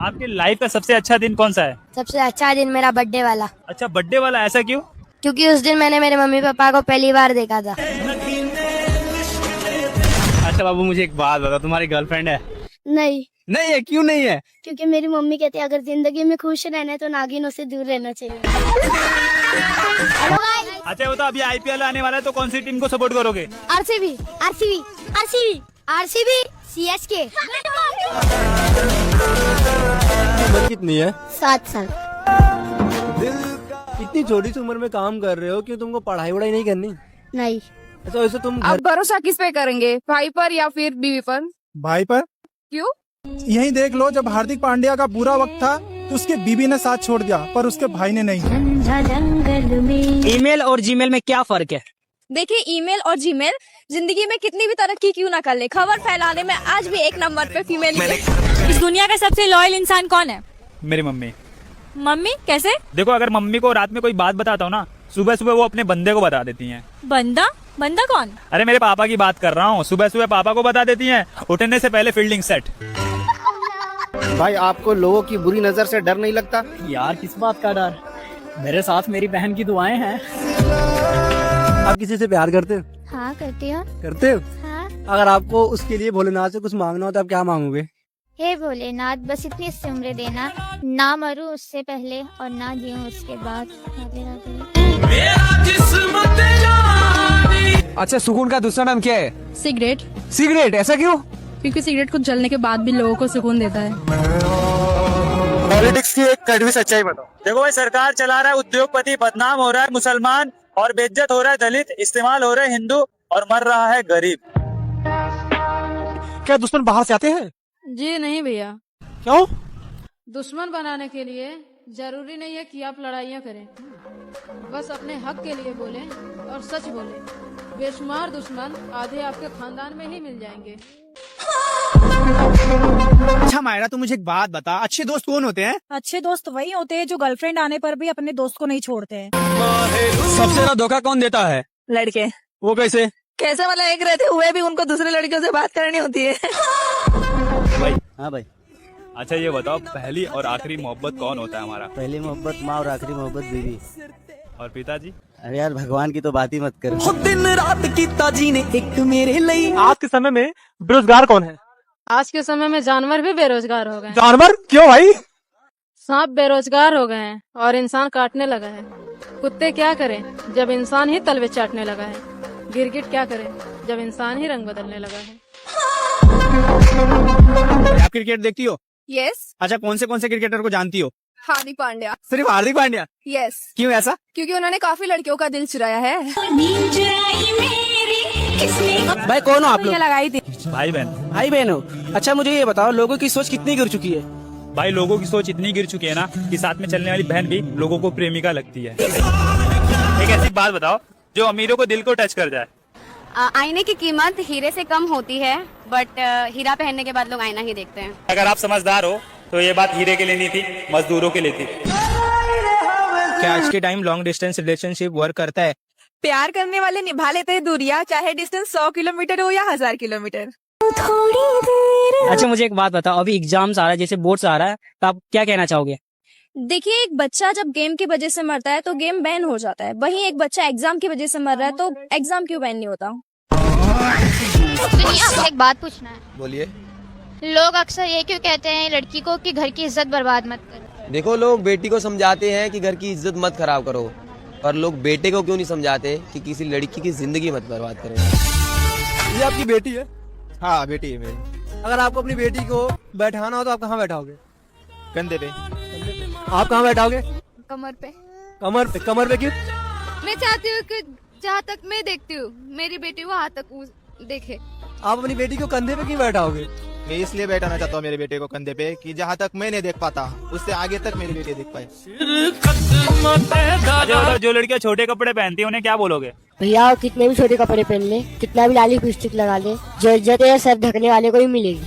आपके लाइफ का सबसे अच्छा दिन कौन सा है? सबसे अच्छा दिन मेरा बर्थडे वाला, अच्छा, बर्थडे वाला, ऐसा क्यों? क्योंकि उस दिन मैंने मेरे मम्मी पापा को पहली बार देखा था। अच्छा बाबू, मुझे एक बात बता, तुम्हारी गर्लफ्रेंड है? नहीं, नहीं है। क्यों नहीं है? क्योंकि मेरी मम्मी कहती है अगर जिंदगी में खुश रहना है तो नागिनों से दूर रहना चाहिए। अच्छा वो तो अभी आईपीएल आने वाला है, तो कौन सी टीम को सपोर्ट करोगे? RCB, RCB, RCB, RCB, CSK. उम्र कितनी है? 7 साल। इतनी छोटी सी उम्र में काम कर रहे हो, क्यों तुमको पढ़ाई वढ़ाई नहीं करनी? नहीं, अच्छा वैसे तुम आप भरोसा किस पे करेंगे, भाई पर या फिर बीवी पर? भाई पर। क्यों? यही देख लो, जब हार्दिक पांड्या का बुरा वक्त था तो उसके बीवी ने साथ छोड़ दिया, पर उसके भाई ने नहीं। ईमेल और जीमेल में क्या फर्क है? देखिए, ईमेल और जीमेल जिंदगी में कितनी भी तरक्की क्यों ना कर ले, खबर फैलाने में आज भी एक नंबर पे फीमेल ही है। इस दुनिया का सबसे लॉयल इंसान कौन है? मेरी मम्मी। मम्मी कैसे? देखो, अगर मम्मी को रात में कोई बात बताता हूँ ना, सुबह सुबह वो अपने बंदे को बता देती हैं। बंदा? बंदा कौन? अरे मेरे पापा की बात कर रहा हूँ, सुबह सुबह पापा को बता देती हैं, उठने से पहले फील्डिंग सेट। भाई, आपको लोगों की बुरी नजर से डर नहीं लगता? यार किस बात का डर, मेरे साथ मेरी बहन की दुआएं हैं। आप किसी से प्यार करते हो? हाँ करती हूँ। करते हो? हाँ। अगर आपको उसके लिए भोलेनाथ से कुछ मांगना हो तो आप क्या मांगोगे? हे भोलेनाथ, बस इतनी सी उम्र देना, ना मरूं उससे पहले और ना जीऊं उसके बाद। राधे राधे। अच्छा, सुकून का दूसरा नाम क्या है? सिगरेट। सिगरेट? ऐसा क्यों? क्योंकि सिगरेट को जलने के बाद भी लोगों को सुकून देता है। पॉलिटिक्स की एक कड़वी सच्चाई बताओ। देखो भाई, सरकार चला रहा है उद्योगपति, बदनाम हो रहा है मुसलमान और बेइज्जत हो रहा है दलित, इस्तेमाल हो रहे हैं हिंदू और मर रहा है गरीब। क्या दुश्मन बाहर से आते हैं? जी नहीं भैया, क्यों? दुश्मन बनाने के लिए जरूरी नहीं है कि आप लड़ाइयाँ करें, बस अपने हक के लिए बोलें और सच बोलें। बेशुमार दुश्मन आधे आपके खानदान में ही मिल जाएंगे। अच्छा मायरा, तू मुझे एक बात बता, अच्छे दोस्त कौन होते हैं? अच्छे दोस्त वही होते हैं जो गर्लफ्रेंड आने पर भी अपने दोस्त को नहीं छोड़ते हैं। सबसे ज्यादा धोखा कौन देता है? लड़के। वो कैसे? कैसे वाला, एक रहते हुए भी उनको दूसरे लड़कियों से बात करनी होती है। भाई, हाँ भाई। अच्छा ये बताओ, पहली और आखिरी मोहब्बत कौन होता है हमारा? पहली मोहब्बत माँ और आखिरी मोहब्बत बीवी। और पिताजी? अरे यार, भगवान की तो बात ही मत करो। दिन रात की ताजी ने एक मेरे लिए। आज के समय में बेरोजगार कौन है? आज के समय में जानवर भी बेरोजगार हो गए। जानवर? क्यों भाई? सांप बेरोजगार हो गए हैं और इंसान काटने लगा है। कुत्ते क्या करें जब इंसान ही तलवे चाटने लगा है। गिरगिट क्या करे जब इंसान ही रंग बदलने लगा है। आप क्रिकेट देखती हो? यस। अच्छा, कौन से क्रिकेटर को जानती हो? हार्दिक पांड्या। सिर्फ हार्दिक पांड्या? यस। क्यों ऐसा? क्योंकि उन्होंने काफी लड़कियों का दिल चुराया है। भाई कौन हो आप लोग? लगाई थी। भाई बहन। भाई बहन हो? अच्छा मुझे ये बताओ, लोगों की सोच कितनी गिर चुकी है? भाई लोगों की सोच इतनी गिर चुकी है ना कि साथ में चलने वाली बहन भी लोगों को प्रेमिका लगती है। एक ऐसी बात बताओ जो अमीरों को दिल को टच कर जाए। आईने की कीमत हीरे से कम होती है, बट हीरा पहनने के बाद लोग आईना ही देखते हैं। अगर आप समझदार हो तो ये बात हीरे के लिए नहीं थी, मजदूरों के लिए थी। क्या आज के time long distance relationship work करता है? प्यार करने वाले निभा लेते हैं दूरियां, चाहे डिस्टेंस 100 किलोमीटर हो या 1000 किलोमीटर। अच्छा मुझे एक बात बताओ, अभी एग्जाम्स आ रहा है, जैसे बोर्ड्स आ रहा है, तो आप क्या कहना चाहोगे? देखिए, एक बच्चा जब गेम की वजह से मरता है तो गेम बैन हो जाता है, वहीं एक बच्चा एग्जाम की वजह से मर रहा है तो एग्जाम क्यों बैन नहीं होता? सुनिए, आपसे एक बात पूछना है। बोलिए। लोग अक्सर ये क्यों कहते हैं लड़की को कि घर की इज्जत बर्बाद मत करो? देखो, लोग बेटी को समझाते हैं कि घर की इज्जत मत खराब करो, पर लोग बेटे को क्यों नहीं समझाते कि किसी लड़की की जिंदगी मत बर्बाद करो। ये आपकी बेटी है? हाँ, बेटी है मेरी। अगर आपको अपनी बेटी को बैठाना हो तो आप कहाँ बैठाओगे? कंधे पे। आप कहाँ बैठाओगे? कमर पे। कमर पे? कमर पे क्यों? मैं चाहती हूँ कि जहाँ तक मैं देखती हूँ मेरी बेटी वहाँ तक देखे। आप अपनी बेटी को कंधे पे क्यों बैठाओगे? मैं इसलिए बैठाना चाहता हूँ मेरे बेटे को कंधे पे कि जहाँ तक मैं नहीं देख पाता उससे आगे तक मेरी बेटी देख पाए। जो लड़कियाँ छोटे कपड़े पहनती है उन्हें क्या बोलोगे? भैया कितने भी छोटे कपड़े पहन ले, कितना भी लाली लिपस्टिक लगा ले, जो इज्जत है सर ढकने वाले को ही मिलेगी।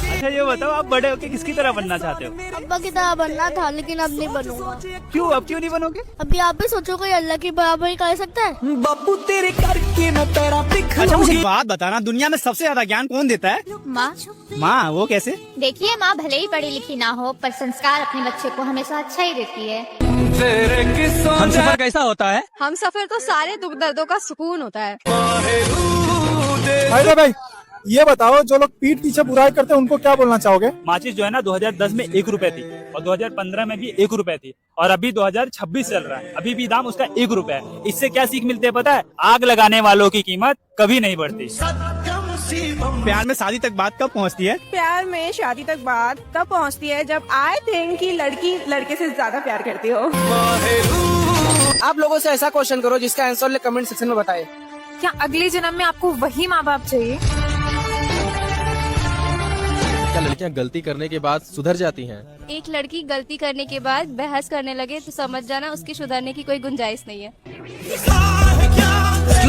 अच्छा अच्छा ये बताओ, आप बड़े होके किसकी तरह बनना चाहते हो? अब्बा की तरह बनना था, लेकिन अब नहीं बनूंगा। क्यों, अब क्यों नहीं बनोगे? अभी आप भी सोचो, कोई अल्लाह की बराबरी कर सकता है? बापू तेरे करके मैं तेरा अच्छा मुझे बात बताना, दुनिया में सबसे ज्यादा ज्ञान कौन देता है? माँ। माँ, वो कैसे? देखिए, माँ भले ही पढ़ी लिखी ना हो, पर संस्कार अपने बच्चे को हमेशा अच्छा ही देती है। हमसफर कैसा होता है? हम सफर तो सारे दुख दर्दों का सुकून होता है। भाई ये बताओ, जो लोग पीठ पीछे बुराई करते हैं उनको क्या बोलना चाहोगे? माचिस जो है ना 2010 में 1 रुपए थी, और 2015 में भी 1 रुपए थी, और अभी 2026 चल रहा है, अभी भी दाम उसका 1 रुपए है। इससे क्या सीख मिलती है पता है? आग लगाने वालों की कीमत कभी नहीं बढ़ती। प्यार में शादी तक बात कब पहुंचती है? प्यार में शादी तक बात तब पहुंचती है जब आई थिंक कि लड़की लड़के से ज्यादा प्यार करती हो। आप लोगों से ऐसा क्वेश्चन करो जिसका आंसर कमेंट सेक्शन में बताए। क्या अगले जन्म में आपको वही माँ बाप चाहिए? क्या लड़कियां गलती करने के बाद सुधर जाती हैं? एक लड़की गलती करने के बाद बहस करने लगे तो समझ जाना उसकी सुधरने की कोई गुंजाइश नहीं है।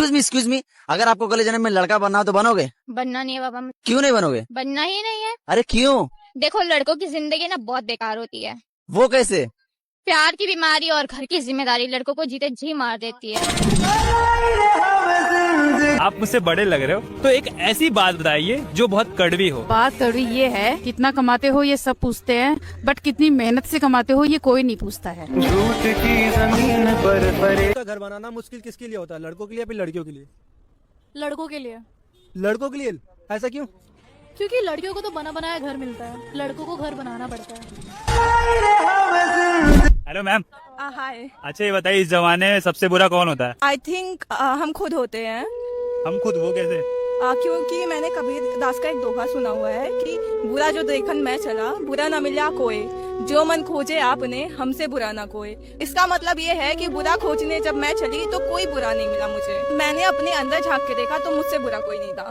एक्सक्यूज मी, अगर आपको अगले जन्म में लड़का बनना हो तो बनोगे? बनना नहीं है बाबा, क्यों नहीं बनोगे? बनना ही नहीं है। अरे क्यों? देखो, लड़कों की जिंदगी ना बहुत बेकार होती है। वो कैसे? प्यार की बीमारी और घर की जिम्मेदारी लड़कों को जीते जी मार देती है। आप मुझसे बड़े लग रहे हो, तो एक ऐसी बात बताइए जो बहुत कड़वी हो। बात कड़वी ये है, कितना कमाते हो ये सब पूछते हैं, बट कितनी मेहनत से कमाते हो ये कोई नहीं पूछता है। घर बनाना मुश्किल किसके लिए होता है, लड़कों के लिए या फिर लड़कियों के लिए? लड़कों के लिए। लड़कों के लिए, ऐसा क्यों? क्योंकि लड़कियों को तो बना बनाया घर मिलता है, लड़कों को घर बनाना पड़ता है। Hello ma'am. हाय। अच्छा ये बताइए, इस जमाने में सबसे बुरा कौन होता है? आई थिंक हम खुद होते हैं। हम खुद? वो कैसे? क्योंकि मैंने कबीर दास का एक दोहा सुना हुआ है कि बुरा जो देखन मैं चला, बुरा न मिला कोई, जो मन खोजे आपने हमसे बुरा ना कोई। इसका मतलब ये है कि बुरा खोजने जब मैं चली तो कोई बुरा नहीं मिला मुझे। मैंने अपने अंदर झांक के देखा तो मुझसे बुरा कोई नहीं था।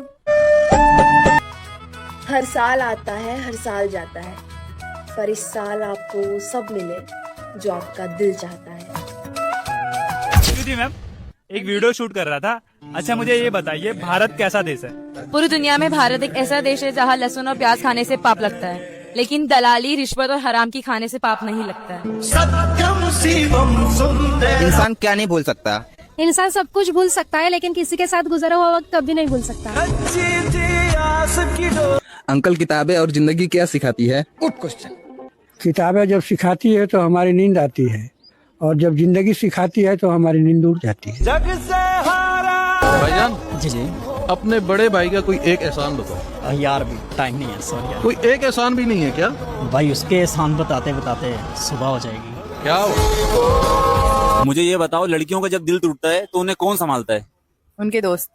हर साल आता है, हर साल जाता है, पर इस साल आपको सब मिले जो आपका दिल चाहता है। मैम, एक वीडियो शूट कर रहा था। अच्छा मुझे ये बताइए, भारत कैसा देश है? पूरी दुनिया में भारत एक ऐसा देश है जहाँ लहसुन और प्याज खाने से पाप लगता है, लेकिन दलाली, रिश्वत और हराम की खाने से पाप नहीं लगता है। इंसान क्या नहीं भूल सकता? इंसान सब कुछ भूल सकता है, लेकिन किसी के साथ गुजरा हुआ वक्त कभी नहीं भूल सकता। अंकल, किताबें और जिंदगी क्या सिखाती है? Good question. किताबें जब सिखाती है तो हमारी नींद आती है, और जब जिंदगी सिखाती है तो हमारी नींद उड़ जाती है। भाईजान जी, अपने बड़े भाई का कोई एक एहसान बताओ। यार भी टाइम नहीं है, सॉरी यार। कोई एक एहसान भी नहीं है क्या? भाई उसके एहसान बताते बताते सुबह हो जाएगी। क्या? मुझे ये बताओ, लड़कियों का जब दिल टूटता है तो उन्हें कौन संभालता है? उनके दोस्त।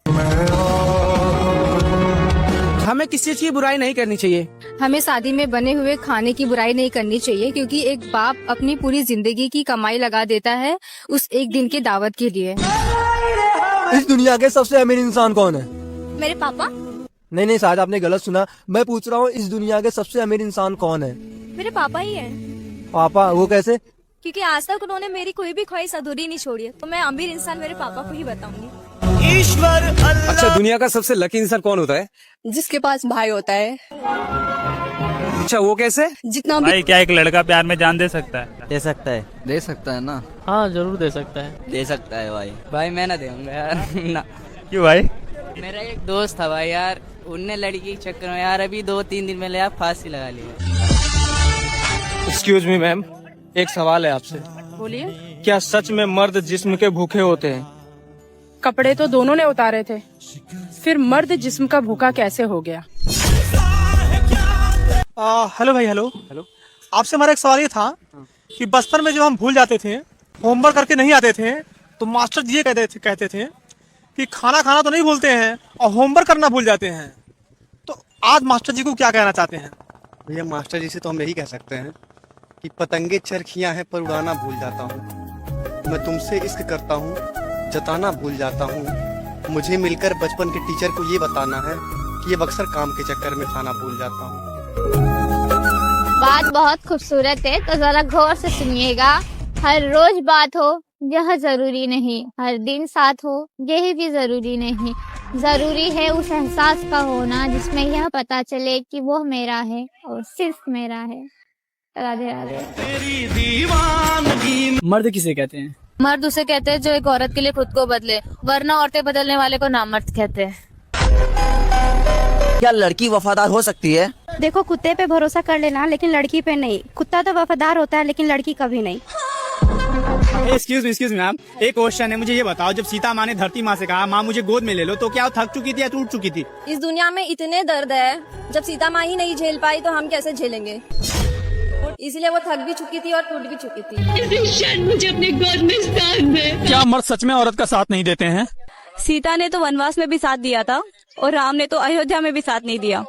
हमें किसी चीज की बुराई नहीं करनी चाहिए। हमें शादी में बने हुए खाने की बुराई नहीं करनी चाहिए, क्योंकि एक बाप अपनी पूरी जिंदगी की कमाई लगा देता है उस एक दिन की दावत के लिए। इस दुनिया के सबसे अमीर इंसान कौन है? मेरे पापा। नहीं शायद आपने गलत सुना। मैं पूछ रहा हूँ, इस दुनिया के सबसे अमीर इंसान कौन है? मेरे पापा ही हैं। पापा? वो कैसे? क्योंकि आज तक उन्होंने मेरी कोई भी ख्वाहिश अधूरी नहीं छोड़ी है, तो मैं अमीर इंसान मेरे पापा को ही बताऊंगी। अच्छा, दुनिया का सबसे लकी इंसान कौन होता है? जिसके पास भाई होता है। अच्छा, वो कैसे? जितना भाई क्या एक लड़का प्यार में जान दे सकता है? दे सकता है। दे सकता है ना? हाँ जरूर दे सकता है। दे सकता है भाई। भाई मैं ना दूंगा यार ना। क्यों भाई? मेरा एक दोस्त था भाई यार, उनने लड़की के चक्कर में यार अभी 2-3 दिन में यार फांसी लगा लिया। एक्सक्यूज मी मैम, एक सवाल है आपसे। बोलिए। क्या सच में मर्द जिस्म के भूखे होते हैं? कपड़े तो दोनों ने उतारे थे, फिर मर्द जिस्म का भूखा कैसे हो गया? हेलो भाई। हेलो। आपसे हमारा एक सवाल ये था कि बचपन में जब हम भूल जाते थे, होमवर्क करके नहीं आते थे, तो मास्टर जी ये कहते थे कि खाना खाना तो नहीं भूलते हैं और होमवर्क करना भूल जाते हैं। तो आज मास्टर जी को क्या कहना चाहते हैं? भैया मास्टर जी से तो हम यही कह सकते हैं कि पतंगे चरखियां हैं पर उड़ाना भूल जाता हूँ। मैं तुमसे इश्क करता हूँ, जताना भूल जाता हूँ। मुझे मिलकर बचपन के टीचर को ये बताना है कि ये अक्सर काम के चक्कर में खाना भूल जाता हूँ। बात बहुत खूबसूरत है, तो जरा गौर से सुनिएगा। हर रोज बात हो यह जरूरी नहीं, हर दिन साथ हो यह भी जरूरी नहीं। जरूरी है उस एहसास का होना जिसमें यह पता चले कि वो मेरा है और सिर्फ मेरा है। राधे राधे। मर्द किसे कहते हैं? मर्द उसे कहते हैं जो एक औरत के लिए खुद को बदले, वरना औरतें बदलने वाले को नामर्द कहते हैं। क्या लड़की वफादार हो सकती है? देखो, कुत्ते पे भरोसा कर लेना लेकिन लड़की पे नहीं। कुत्ता तो वफादार होता है लेकिन लड़की कभी नहीं। एक्सक्यूज मी मैम, एक क्वेश्चन है, मुझे ये बताओ, जब सीता माँ ने धरती माँ से कहा माँ मुझे गोद में ले लो, तो क्या वो थक चुकी थी या टूट चुकी थी? इस दुनिया में इतने दर्द है, जब सीता माँ ही नहीं झेल पाई तो हम कैसे झेलेंगे। इसलिए वो थक भी चुकी थी और टूट भी चुकी थी। मुझे अपने गोद में स्थान दे। क्या मर्द सच में औरत का साथ नहीं देते हैं? सीता ने तो वनवास में भी साथ दिया था और राम ने तो अयोध्या में भी साथ नहीं दिया।